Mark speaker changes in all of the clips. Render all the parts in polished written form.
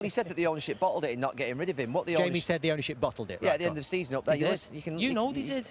Speaker 1: He said that the ownership bottled it in not getting rid of him.
Speaker 2: Jamie said the ownership bottled it.
Speaker 1: Yeah,
Speaker 2: right,
Speaker 1: at the end of the season up there,
Speaker 3: you know they did.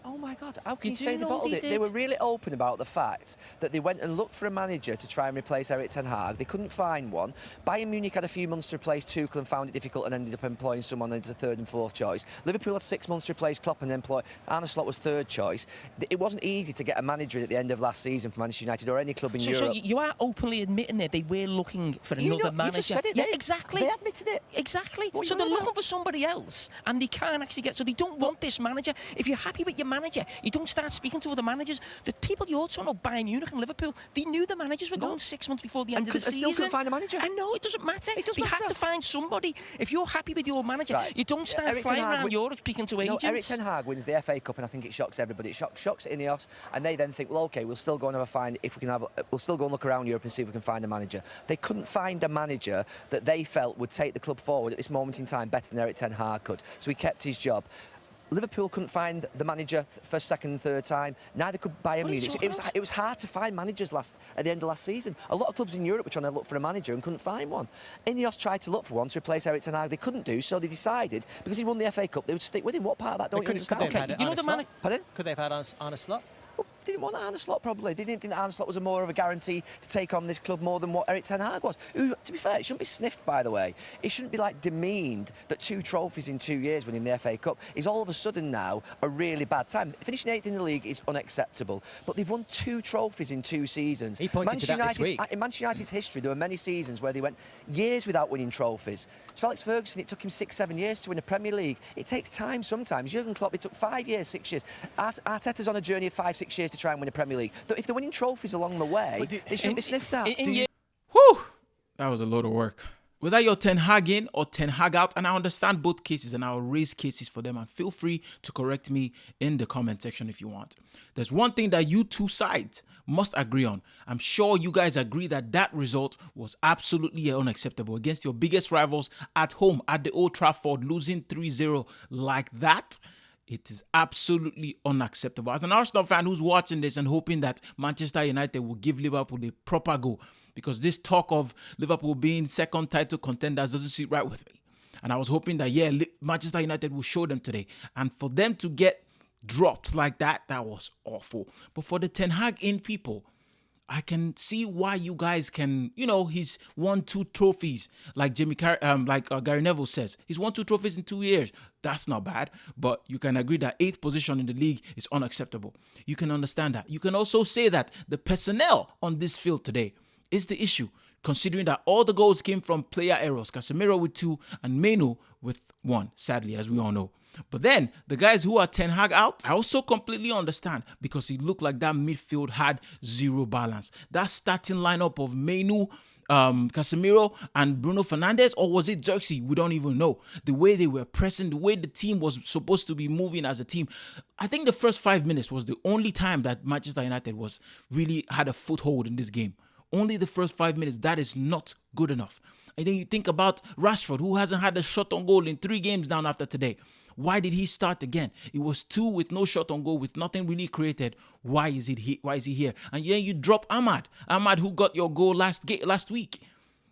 Speaker 1: Oh my God, how can you
Speaker 3: do
Speaker 1: say they
Speaker 3: know
Speaker 1: bottled
Speaker 3: they
Speaker 1: it?
Speaker 3: did.
Speaker 1: They were really open about the fact that they went and looked for a manager to try and replace Ten Hag. They couldn't find one. Bayern Munich had a few months to replace Tuchel and found it difficult and ended up employing someone as a third and fourth choice. Liverpool had 6 months to replace Klopp and employ Arne Slot was third choice. It wasn't easy to get a manager at the end of last season for Manchester United or any club in Europe.
Speaker 3: So you are openly admitting that they were looking for another manager.
Speaker 1: You just said it,
Speaker 3: yeah, exactly.
Speaker 1: They admitted it.
Speaker 3: Exactly. So they're looking for somebody else, and they can't actually get. So they don't want this manager. If you're happy with your manager, you don't start speaking to other managers. The people you're talking about, Bayern Munich and Liverpool, they knew the managers were going 6 months before the end of the season.
Speaker 1: Still couldn't find a manager.
Speaker 3: I know, it doesn't matter. They had to find somebody. If you're happy with your manager, you don't start flying around Europe speaking to agents.
Speaker 1: Eric Ten Hag wins the FA Cup, and I think it shocks everybody. It shocks Ineos, and they then think, well, okay, we'll still go and we'll still go and look around Europe and see if we can find a manager. They couldn't find a manager that they felt would take the club forward at this moment in time better than Eric Ten Hag could. So he kept his job. Liverpool couldn't find the manager for second and third time. Neither could Bayern Munich. It was hard to find managers at the end of last season. A lot of clubs in Europe were trying to look for a manager and couldn't find one. Ineos tried to look for one to replace Eric Ten Hag. They couldn't do, so they decided, because he won the FA Cup, they would stick with him. What part of that don't you understand?
Speaker 2: Could they have had Arne Slot?
Speaker 1: They didn't want Arne Slot, probably. They didn't think that Arne Slot was more of a guarantee to take on this club more than what Eric Ten Hag was. Who, to be fair, it shouldn't be sniffed, by the way. It shouldn't be like demeaned that 2 trophies in 2 years winning the FA Cup is all of a sudden now a really bad time. Finishing 8th in the league is unacceptable, but they've won 2 trophies in 2 seasons.
Speaker 2: He pointed to that this week.
Speaker 1: In Manchester United's history, there were many seasons where they went years without winning trophies. So Alex Ferguson, it took him 6-7 years to win a Premier League. It takes time sometimes. Jurgen Klopp, it took 5 years, 6 years. Arteta's on a journey of 5-6 years to try and win a Premier League. If they're winning trophies along the way, they shouldn't be sniffed at.
Speaker 4: Whew, that was a lot of work. Whether you're Ten Hag in or Ten Hag out, and I understand both cases and I'll raise cases for them, and feel free to correct me in the comment section if you want. There's one thing that you two sides must agree on. I'm sure you guys agree that result was absolutely unacceptable against your biggest rivals at home at the Old Trafford, losing 3-0 like that. It is absolutely unacceptable. As an Arsenal fan who's watching this and hoping that Manchester United will give Liverpool a proper go, because this talk of Liverpool being second title contenders doesn't sit right with me. And I was hoping that, Manchester United will show them today. And for them to get dropped like that was awful. But for the Ten Hag in people, I can see why you guys can, he's won 2 trophies, like Gary Neville says. He's won 2 trophies in 2 years. That's not bad, but you can agree that 8th position in the league is unacceptable. You can understand that. You can also say that the personnel on this field today is the issue, considering that all the goals came from player errors. Casemiro with 2 and Manu with 1, sadly, as we all know. But then, the guys who are Ten Hag out, I also completely understand, because it looked like that midfield had 0 balance. That starting lineup of Manu, Casemiro and Bruno Fernandes, or was it Xerxes? We don't even know. The way they were pressing, the way the team was supposed to be moving as a team. I think the first 5 minutes was the only time that Manchester United really had a foothold in this game. Only the first 5 minutes. That is not good enough. And then you think about Rashford, who hasn't had a shot on goal in 3 games down after today. Why did he start again? It was 2 with no shot on goal, with nothing really created. Why is he here? And then you drop Ahmad, who got your goal last week.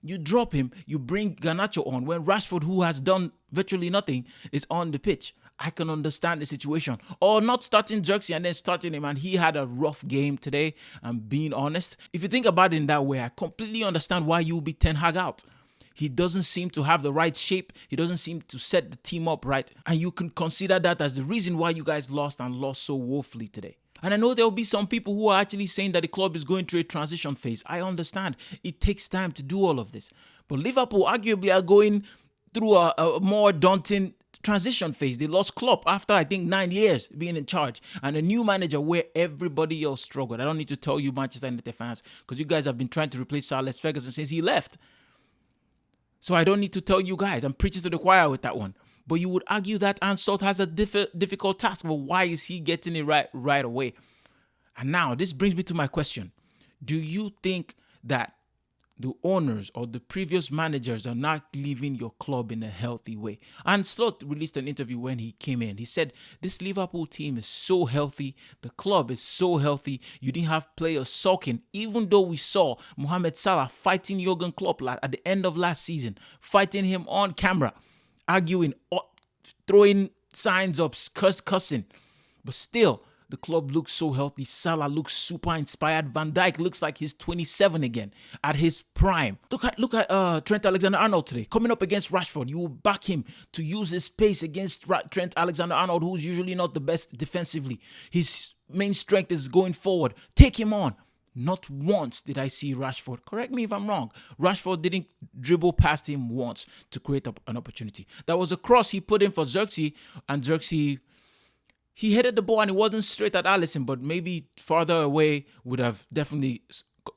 Speaker 4: You drop him, you bring Garnacho on when Rashford, who has done virtually nothing, is on the pitch. I can understand the situation. Or not starting Xerxes and then starting him, and he had a rough game today, I'm being honest. If you think about it in that way, I completely understand why you will be Ten Hag out. He doesn't seem to have the right shape. He doesn't seem to set the team up right. And you can consider that as the reason why you guys lost so woefully today. And I know there will be some people who are actually saying that the club is going through a transition phase. I understand. It takes time to do all of this. But Liverpool arguably are going through a more daunting transition phase. They lost Klopp after, I think, 9 years being in charge, and a new manager where everybody else struggled. I don't need to tell you, Manchester United fans, because you guys have been trying to replace Sir Alex Ferguson since he left. So I don't need to tell you guys. I'm preaching to the choir with that one. But you would argue that Ansalt has a difficult task. But why is he getting it right away? And now this brings me to my question. Do you think that the owners or the previous managers are not leaving your club in a healthy way. And Slot released an interview when he came in. He said, this Liverpool team is so healthy. The club is so healthy. You didn't have players sulking. Even though we saw Mohamed Salah fighting Jurgen Klopp at the end of last season, fighting him on camera, arguing, throwing signs of cussing. But still, the club looks so healthy. Salah looks super inspired. Van Dijk looks like he's 27 again at his prime. Look at Trent Alexander-Arnold today. Coming up against Rashford, you will back him to use his pace against Trent Alexander-Arnold, who's usually not the best defensively. His main strength is going forward. Take him on. Not once did I see Rashford. Correct me if I'm wrong. Rashford didn't dribble past him once to create an opportunity. That was a cross he put in for Xerxes, and Xerxes, he headed the ball and it wasn't straight at Alisson, but maybe farther away would have definitely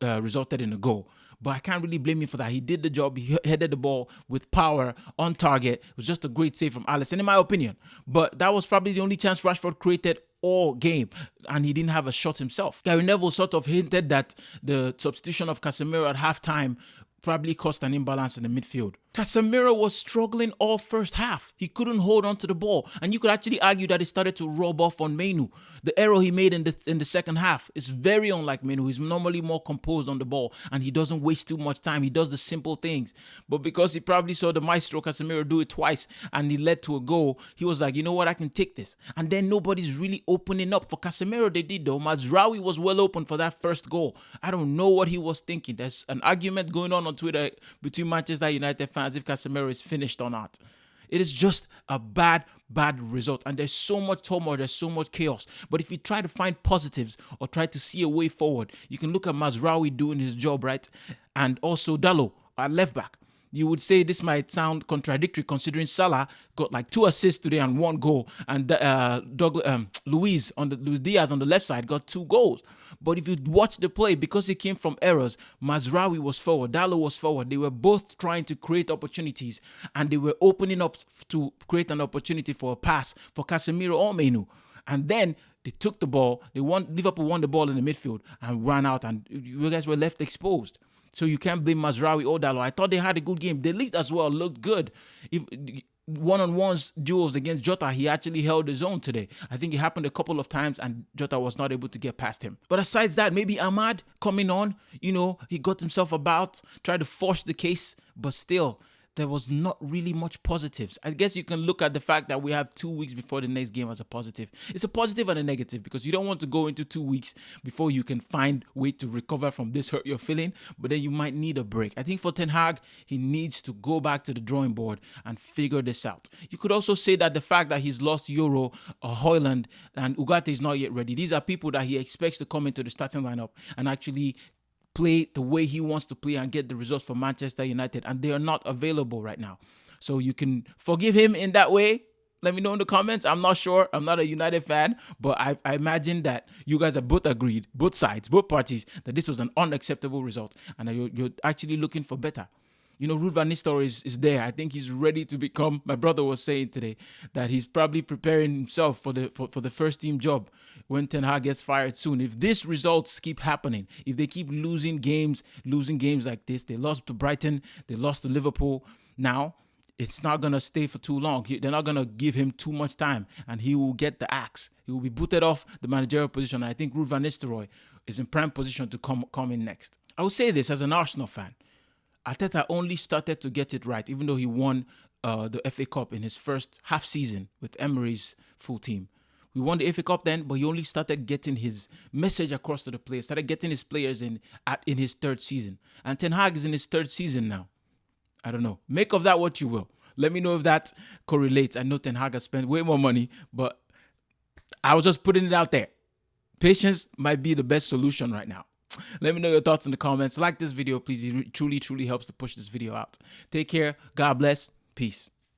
Speaker 4: resulted in a goal. But I can't really blame him for that. He did the job. He headed the ball with power on target. It was just a great save from Alisson, in my opinion. But that was probably the only chance Rashford created all game, and he didn't have a shot himself. Gary Neville sort of hinted that the substitution of Casemiro at halftime probably caused an imbalance in the midfield. Casemiro was struggling all first half. He couldn't hold on to the ball. And you could actually argue that he started to rub off on Manu. The error he made in the second half is very unlike Manu. He's normally more composed on the ball and he doesn't waste too much time. He does the simple things. But because he probably saw the maestro Casemiro do it twice and he led to a goal, he was like, you know what, I can take this. And then nobody's really opening up. For Casemiro, they did though. Mazraoui was well open for that first goal. I don't know what he was thinking. There's an argument going on Twitter between Manchester United fans if Casemiro is finished or not. It is just a bad result. And there's so much turmoil, there's so much chaos. But if you try to find positives or try to see a way forward, you can look at Mazraoui doing his job, right? And also Dalot at left back. You would say this might sound contradictory considering Salah got like 2 assists today and 1 goal, and Luis Diaz on the left side got 2 goals. But if you watch the play, because it came from errors, Mazraoui was forward, Dalot was forward. They were both trying to create opportunities, and they were opening up to create an opportunity for a pass for Casemiro or Manu. And then they took the ball. Liverpool won the ball in the midfield and ran out, and you guys were left exposed. So you can't blame Mazraoui or Dalot. I thought they had a good game. De Ligt as well looked good. If one-on-ones duels against Jota, he actually held his own today. I think it happened a couple of times and Jota was not able to get past him. But aside that, maybe Ahmad coming on, he got himself about, tried to force the case, but still, there was not really much positives. I guess you can look at the fact that we have 2 weeks before the next game as a positive. It's a positive and a negative because you don't want to go into 2 weeks before you can find a way to recover from this hurt you're feeling, but then you might need a break. I think for Ten Hag, he needs to go back to the drawing board and figure this out. You could also say that the fact that he's lost Euro, Højlund, and Ugarte is not yet ready. These are people that he expects to come into the starting lineup and actually play the way he wants to play and get the results for Manchester United, and they are not available right now. So you can forgive him in that way. Let me know in the comments. I'm not sure. I'm not a United fan, but I imagine that you guys are both agreed, both sides, both parties, that this was an unacceptable result and you're actually looking for better. Ruud van Nistelrooy is there. I think he's ready to become, my brother was saying today, that he's probably preparing himself for the first team job when Ten Hag gets fired soon. If these results keep happening, if they keep losing games like this, they lost to Brighton, they lost to Liverpool, now it's not going to stay for too long. They're not going to give him too much time and he will get the axe. He will be booted off the managerial position. And I think Ruud van Nistelrooy is in prime position to come in next. I will say this as an Arsenal fan. Arteta only started to get it right, even though he won the FA Cup in his first half season with Emery's full team. We won the FA Cup then, but he only started getting his message across to the players, started getting his players in his 3rd season. And Ten Hag is in his 3rd season now. I don't know. Make of that what you will. Let me know if that correlates. I know Ten Hag has spent way more money, but I was just putting it out there. Patience might be the best solution right now. Let me know your thoughts in the comments. Like this video, please. It truly helps to push this video out. Take care. God bless. Peace.